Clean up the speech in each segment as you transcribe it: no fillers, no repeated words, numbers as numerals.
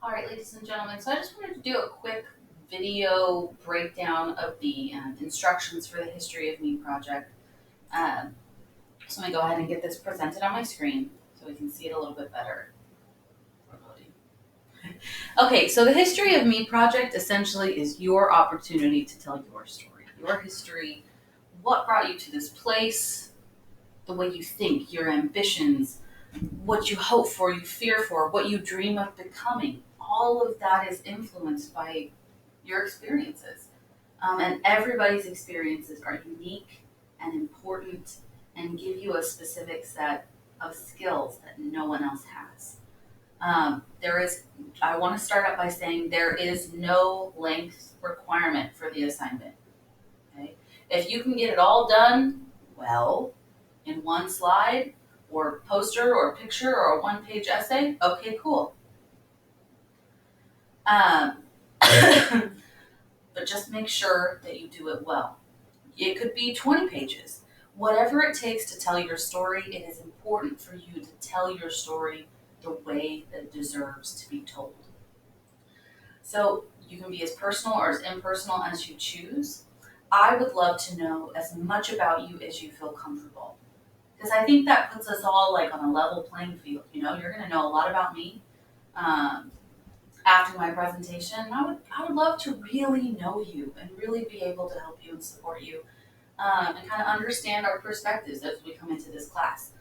All right, ladies and gentlemen, so I just wanted to do a quick video breakdown of the instructions for the History of Me project. Um, so I'm going to go ahead and get this presented on my screen so we can see it a little bit better. Okay, so the History of Me project essentially is your opportunity to tell your story, your history, what brought you to this place, the way you think, your ambitions, what you hope for, you fear for, what you dream of becoming. All of that is influenced by your experiences. And everybody's experiences are unique and important and give you a specific set of skills that no one else has. I want to start out by saying there is no length requirement for the assignment. Okay? If you can get it all done well in one slide or poster or picture or a one-page essay, okay, cool. Um, but just make sure that you do it well. It could be 20 pages. Whatever it takes to tell your story, it is important for you to tell your story the way that it deserves to be told. So you can be as personal or as impersonal as you choose. I would love to know as much about you as you feel comfortable. Because I think that puts us all like on a level playing field. You know, you're going to know a lot about me. Um, After my presentation, I would love to really know you and really be able to help you and support you, and kind of understand our perspectives as we come into this class.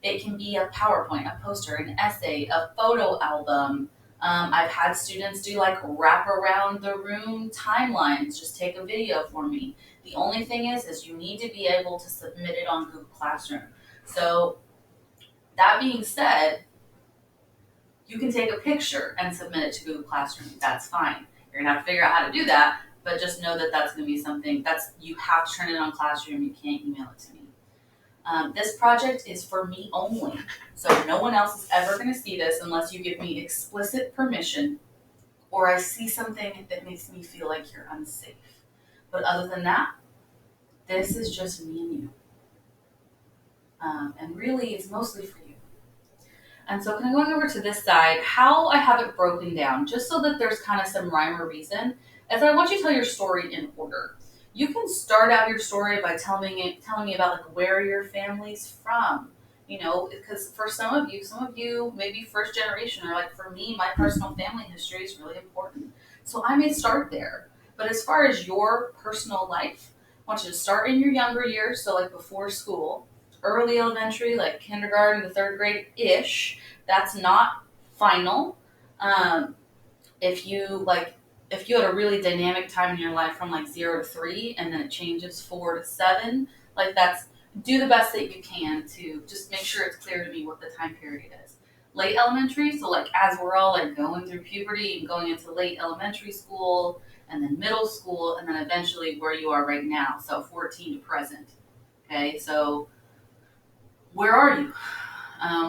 It can be a PowerPoint, a poster, an essay, a photo album. I've had students do like wrap around the room timelines, just take a video for me. The only thing is you need to be able to submit it on Google Classroom. So that being said, you can take a picture and submit it to Google Classroom. That's fine. You're gonna have to figure out how to do that, but just know that that's gonna be something you have to turn it on Classroom. You can't email it to me. This project is for me only, so no one else is ever gonna see this unless you give me explicit permission or I see something that makes me feel like you're unsafe. But other than that, this is just me and you. And really, it's mostly for you. And so kind of going over to this side, how I have it broken down, just so that there's kind of some rhyme or reason, is that I want you to tell your story in order. You can start out your story by telling me about like where your family's from. You know, because for some of you, maybe first generation, or like for me, my personal family history is really important. So I may start there. But as far as your personal life, I want you to start in your younger years, so like before school, early elementary, like kindergarten to third grade ish. That's not final. Um, if you like, if you had a really dynamic time in your life from like 0 to 3, and then it changes 4 to 7, like that's do the best that you can to just make sure it's clear to me what the time period is. Late elementary, so like as we're all like going through puberty and going into late elementary school, and then middle school, and then eventually where you are right now, so 14 to present. Okay, so where are you?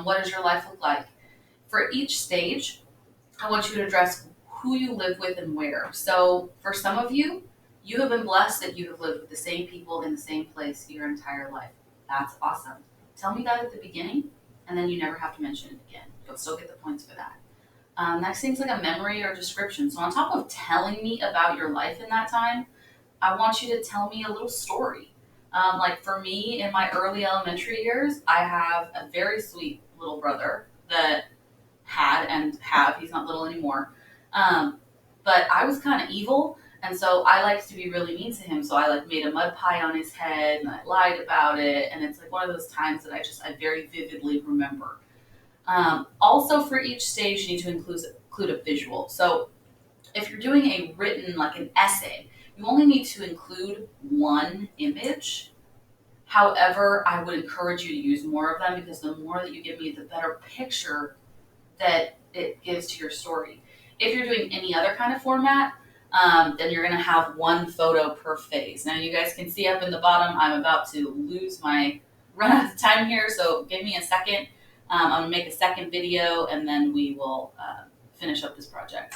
What does your life look like? For each stage, I want you to address who you live with and where. So for some of you, you have been blessed that you have lived with the same people in the same place your entire life. That's awesome. Tell me that at the beginning, and then you never have to mention it again. You'll still get the points for that. Next thing's like a memory or description. So on top of telling me about your life in that time, I want you to tell me a little story. Like for me, in my early elementary years, I have a very sweet little brother that he's not little anymore. Um, but I was kind of evil, and so I liked to be really mean to him. So I like made a mud pie on his head, and I lied about it. And it's like one of those times that I very vividly remember. Also, for each stage, you need to include a visual. So if you're doing a written, like an essay, you only need to include one image. However, I would encourage you to use more of them because the more that you give me, the better picture that it gives to your story. If you're doing any other kind of format, then you're going to have one photo per phase. Now, you guys can see up in the bottom, I'm about to run out of time here, so give me a second. I'm going to make a second video, and then we will finish up this project.